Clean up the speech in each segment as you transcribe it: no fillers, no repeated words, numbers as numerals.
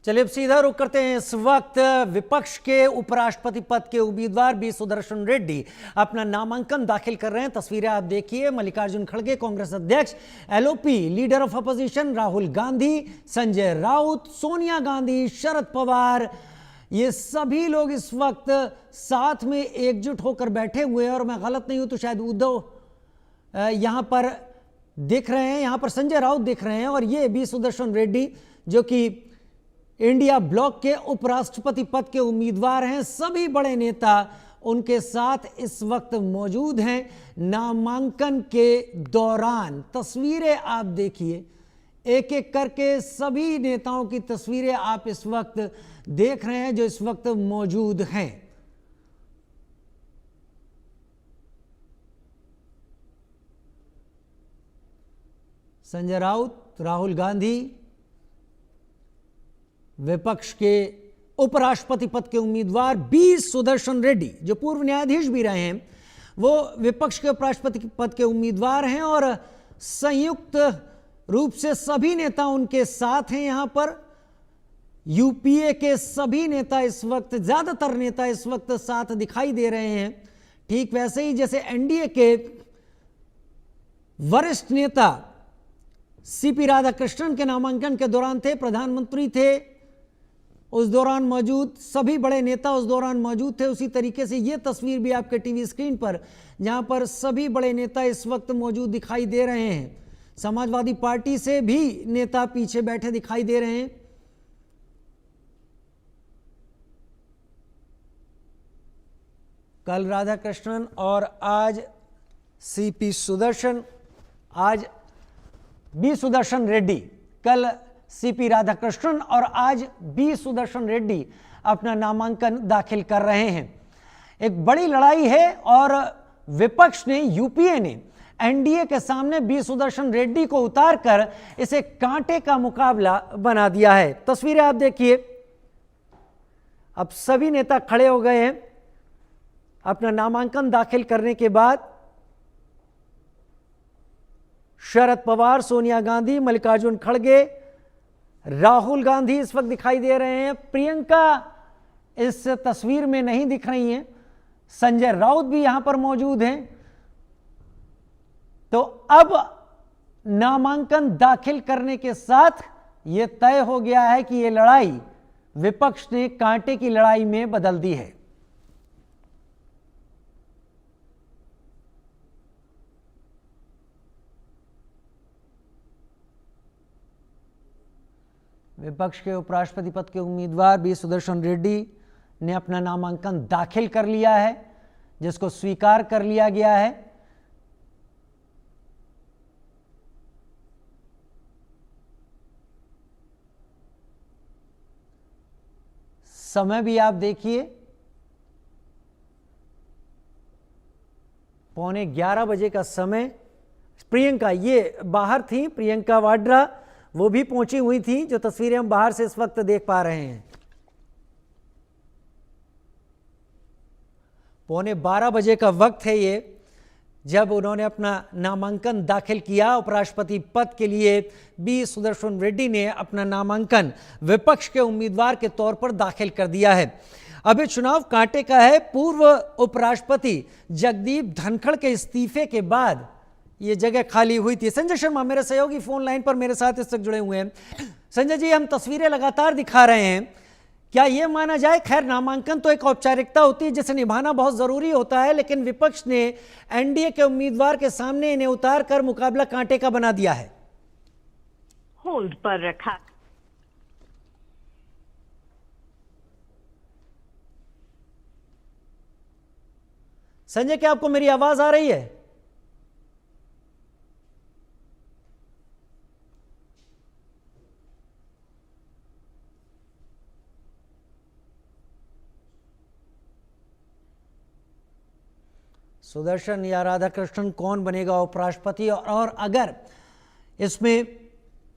चलिए अब सीधा रुख करते हैं। इस वक्त विपक्ष के उपराष्ट्रपति पद के उम्मीदवार बी सुदर्शन रेड्डी अपना नामांकन दाखिल कर रहे हैं। तस्वीरें आप देखिए। मल्लिकार्जुन खड़गे कांग्रेस अध्यक्ष, LOP leader of opposition Rahul Gandhi, Sanjay Raut, Sonia Gandhi, Sharad Pawar, ये सभी लोग इस वक्त साथ में एकजुट होकर बैठे हुए हैं। और मैं गलत नहीं हूं तो शायद उद्धव यहां पर दिख रहे हैं, यहां पर संजय राउत दिख रहे हैं और ये बी सुदर्शन रेड्डी जो कि इंडिया ब्लॉक के उपराष्ट्रपति पद के उम्मीदवार हैं। सभी बड़े नेता उनके साथ इस वक्त मौजूद हैं नामांकन के दौरान। तस्वीरें आप देखिए, एक एक करके सभी नेताओं की तस्वीरें आप इस वक्त देख रहे हैं जो इस वक्त मौजूद हैं। संजय राउत, राहुल गांधी, विपक्ष के उपराष्ट्रपति पद के उम्मीदवार बी सुदर्शन रेड्डी जो पूर्व न्यायाधीश भी रहे हैं, वो विपक्ष के उपराष्ट्रपति पद के उम्मीदवार हैं और संयुक्त रूप से सभी नेता उनके साथ हैं। यहां पर यूपीए के सभी नेता इस वक्त, ज्यादातर नेता इस वक्त साथ दिखाई दे रहे हैं, ठीक वैसे ही जैसे एनडीए के वरिष्ठ नेता सीपी राधाकृष्णन के नामांकन के दौरान थे, प्रधानमंत्री थे उस दौरान मौजूद, सभी बड़े नेता उस दौरान मौजूद थे। उसी तरीके से ये तस्वीर भी आपके टीवी स्क्रीन पर, जहां पर सभी बड़े नेता इस वक्त मौजूद दिखाई दे रहे हैं। समाजवादी पार्टी से भी नेता पीछे बैठे दिखाई दे रहे हैं। कल राधाकृष्णन और आज सीपी सुदर्शन, आज बी सुदर्शन रेड्डी, कल सीपी राधाकृष्णन और आज बी सुदर्शन रेड्डी अपना नामांकन दाखिल कर रहे हैं। एक बड़ी लड़ाई है और विपक्ष ने, यूपीए ने एनडीए के सामने बी सुदर्शन रेड्डी को उतारकर इसे कांटे का मुकाबला बना दिया है। तस्वीरें आप देखिए। अब सभी नेता खड़े हो गए हैं अपना नामांकन दाखिल करने के बाद। शरद पवार, सोनिया गांधी, मल्लिकार्जुन खड़गे, राहुल गांधी इस वक्त दिखाई दे रहे हैं। प्रियंका इस तस्वीर में नहीं दिख रही हैं। संजय राउत भी यहां पर मौजूद हैं। तो अब नामांकन दाखिल करने के साथ यह तय हो गया है कि यह लड़ाई विपक्ष ने कांटे की लड़ाई में बदल दी है। विपक्ष के उपराष्ट्रपति पद के उम्मीदवार बी सुदर्शन रेड्डी ने अपना नामांकन दाखिल कर लिया है, जिसको स्वीकार कर लिया गया है। समय भी आप देखिए, 11:15 बजे का समय। प्रियंका ये बाहर थी, प्रियंका वाड्रा वो भी पहुंची हुई थी, जो तस्वीरें हम बाहर से इस वक्त देख पा रहे हैं। 11:15 बजे का वक्त है ये, जब उन्होंने अपना नामांकन दाखिल किया उपराष्ट्रपति पद के लिए। बी सुदर्शन रेड्डी ने अपना नामांकन विपक्ष के उम्मीदवार के तौर पर दाखिल कर दिया है। अब ये चुनाव कांटे का है। पूर्व उपराष्ट्रपति जगदीप धनखड़ के इस्तीफे के बाद ये जगह खाली हुई थी। संजय शर्मा मेरे सहयोगी फोन लाइन पर मेरे साथ इस तक जुड़े हुए हैं। संजय जी, हम तस्वीरें लगातार दिखा रहे हैं, क्या यह माना जाए, खैर नामांकन तो एक औपचारिकता होती है जिसे निभाना बहुत जरूरी होता है, लेकिन विपक्ष ने एनडीए के उम्मीदवार के सामने इन्हें उतार कर मुकाबला कांटे का बना दिया है। होल्ड पर रखा। संजय, क्या आपको मेरी आवाज आ रही है? सुदर्शन या राधाकृष्णन कौन बनेगा उपराष्ट्रपति, और अगर इसमें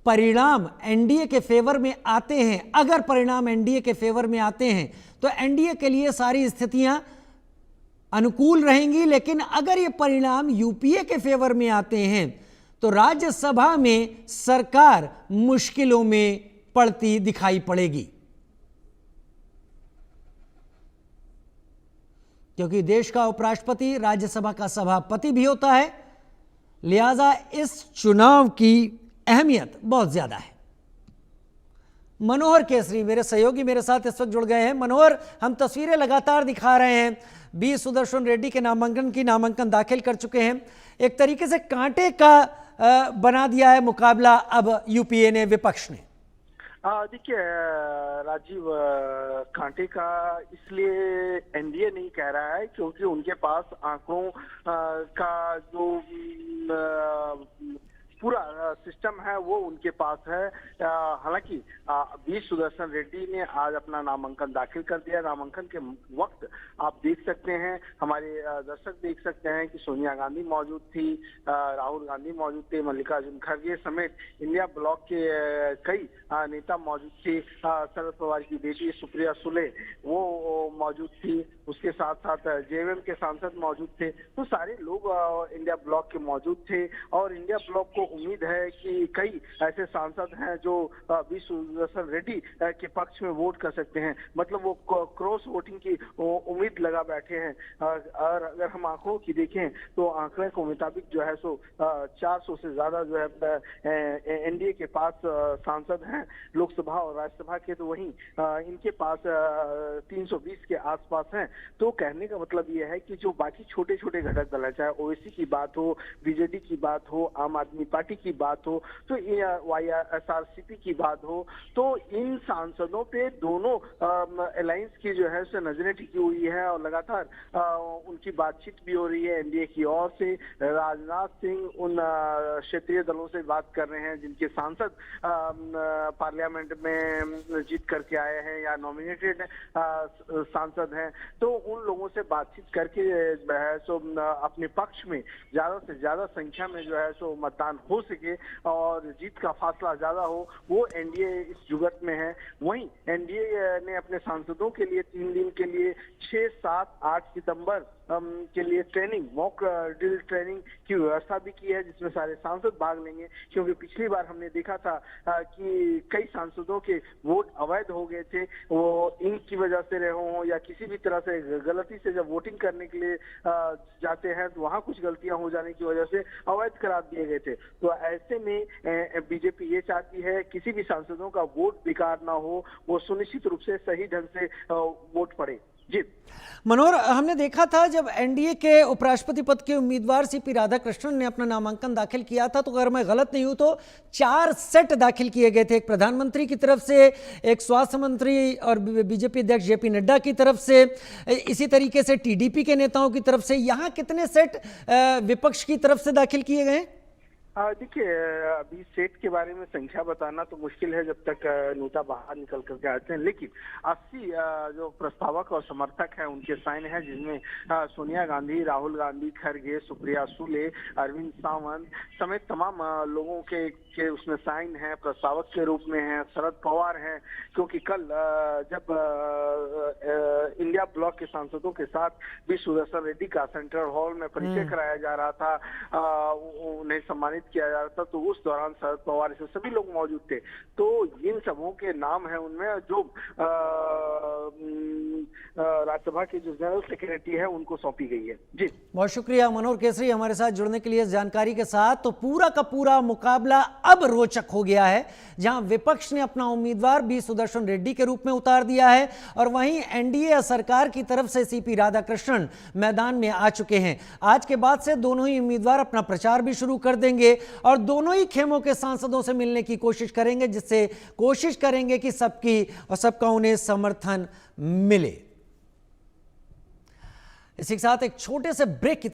परिणाम एनडीए के फेवर में आते हैं, अगर परिणाम एनडीए के फेवर में आते हैं तो एनडीए के लिए सारी स्थितियां अनुकूल रहेंगी। लेकिन अगर ये परिणाम यूपीए के फेवर में आते हैं तो राज्यसभा में सरकार मुश्किलों में पड़ती दिखाई पड़ेगी। क्योंकि देश का उपराष्ट्रपति राज्यसभा का सभापति भी होता है, लिहाजा इस चुनाव की अहमियत बहुत ज्यादा है। मनोहर केसरी मेरे सहयोगी मेरे साथ इस वक्त जुड़ गए हैं। मनोहर, हम तस्वीरें लगातार दिखा रहे हैं, बी सुदर्शन रेड्डी के नामांकन दाखिल कर चुके हैं। एक तरीके से कांटे का बना दिया है मुकाबला अब यूपीए ने, विपक्ष ने। देखिए राजीव, कांटे का इसलिए एनडीए नहीं कह रहा है क्योंकि उनके पास आंकड़ों का जो पूरा सिस्टम है वो उनके पास है। हालांकि बी सुदर्शन रेड्डी ने आज अपना नामांकन दाखिल कर दिया। नामांकन के वक्त आप देख सकते हैं, हमारे दर्शक देख सकते हैं कि सोनिया गांधी मौजूद थी, राहुल गांधी मौजूद थे, मल्लिकार्जुन खड़गे समेत इंडिया ब्लॉक के कई नेता मौजूद थे। शरद पवार की बेटी सुप्रिया सुले वो मौजूद थी, उसके साथ साथ जेएमएम के सांसद मौजूद थे। तो सारे लोग इंडिया ब्लॉक के मौजूद थे और इंडिया ब्लॉक को उम्मीद है कि कई ऐसे सांसद हैं जो बी सुदर्शन रेड्डी के पक्ष में वोट कर सकते हैं। मतलब वो क्रॉस वोटिंग की उम्मीद लगा बैठे हैं। और अगर हम आंकड़ों की देखें तो आंकड़े के मुताबिक जो है सो 400 से ज्यादा जो है एनडीए के पास सांसद हैं लोकसभा और राज्यसभा के, तो वहीं इनके पास 320 के आसपास हैं। तो कहने का मतलब ये है कि जो बाकी छोटे छोटे घटक दल है, चाहे ओवैसी की बात हो, बीजेडी की बात हो, आम आदमी पार्टी की बात हो, तो वाईएसआरसीपी की बात हो, तो इन सांसदों पे दोनों अलायंस की जो है उसे नजरें टिकी हुई है और लगातार उनकी बातचीत भी हो रही है। एनडीए की ओर से राजनाथ सिंह उन क्षेत्रीय दलों से बात कर रहे हैं जिनके सांसद पार्लियामेंट में जीत करके आए हैं या नॉमिनेटेड सांसद हैं। तो उन लोगों से बातचीत करके जो है सो अपने पक्ष में ज्यादा से ज्यादा संख्या में जो है सो मतदान हो सके और जीत का फासला ज्यादा हो, वो एनडीए इस जुगत में है। वहीं एनडीए ने अपने सांसदों के लिए 3 दिन के लिए 6, 7, 8 सितंबर के लिए ट्रेनिंग, मॉक ड्रिल ट्रेनिंग की व्यवस्था भी की है जिसमें सारे सांसद भाग लेंगे। क्योंकि पिछली बार हमने देखा था कि कई सांसदों के वोट अवैध हो गए थे, वो इंक की वजह से रहे हों या किसी भी तरह से गलती से जब वोटिंग करने के लिए जाते हैं तो वहां कुछ गलतियां हो जाने की वजह से अवैध करार दिए गए थे। तो ऐसे में बीजेपी ये चाहती है किसी भी सांसदों का वोट बेकार ना हो, वो सुनिश्चित रूप से सही ढंग से वोट पड़े। जी मनोहर, हमने देखा था जब एनडीए के उपराष्ट्रपति पद के उम्मीदवार सीपी राधाकृष्णन ने अपना नामांकन दाखिल किया था, तो अगर मैं गलत नहीं हूं तो 4 सेट दाखिल किए गए थे। एक प्रधानमंत्री की तरफ से, एक स्वास्थ्य मंत्री और बीजेपी अध्यक्ष जेपी नड्डा की तरफ से, इसी तरीके से टीडीपी के नेताओं की तरफ से। यहां कितने सेट विपक्ष की तरफ से दाखिल किए गए? देखिए, अभी सेट के बारे में संख्या बताना तो मुश्किल है जब तक नेता बाहर निकल करके आते हैं, लेकिन 80 जो प्रस्तावक और समर्थक हैं उनके साइन है, जिसमें सोनिया गांधी, राहुल गांधी, खड़गे, सुप्रिया सुले, अरविंद सावंत समेत तमाम लोगों के उसमें साइन है, प्रस्तावक के रूप में है। शरद पवार हैं, क्योंकि कल जब इंडिया ब्लॉक के सांसदों के साथ बी सुदर्शन रेड्डी का सेंट्रल हॉल में परिचय कराया जा रहा था, उन्हें सम्मानित किया जा रहा था, तो उस दौरान शरद पवार से सभी लोग मौजूद थे। तो इन सबों के नाम है उनमें जो राज्यसभा की जो जनरल सेक्रेटरी है उनको सौंपी गई है। जी बहुत शुक्रिया मनोहर केसरी हमारे साथ जुड़ने के लिए इस जानकारी के साथ। तो पूरा का पूरा मुकाबला अब रोचक हो गया है, जहां विपक्ष ने अपना उम्मीदवार बी सुदर्शन रेड्डी के रूप में उतार दिया है और वहीं एनडीए सरकार की तरफ से सीपी राधाकृष्णन मैदान में आ चुके हैं। आज के बाद से दोनों ही उम्मीदवार अपना प्रचार भी शुरू कर देंगे और दोनों ही खेमों के सांसदों से मिलने की कोशिश करेंगे, जिससे कोशिश करेंगे कि सबका उन्हें समर्थन मिले। इसी के साथ एक छोटे से ब्रेक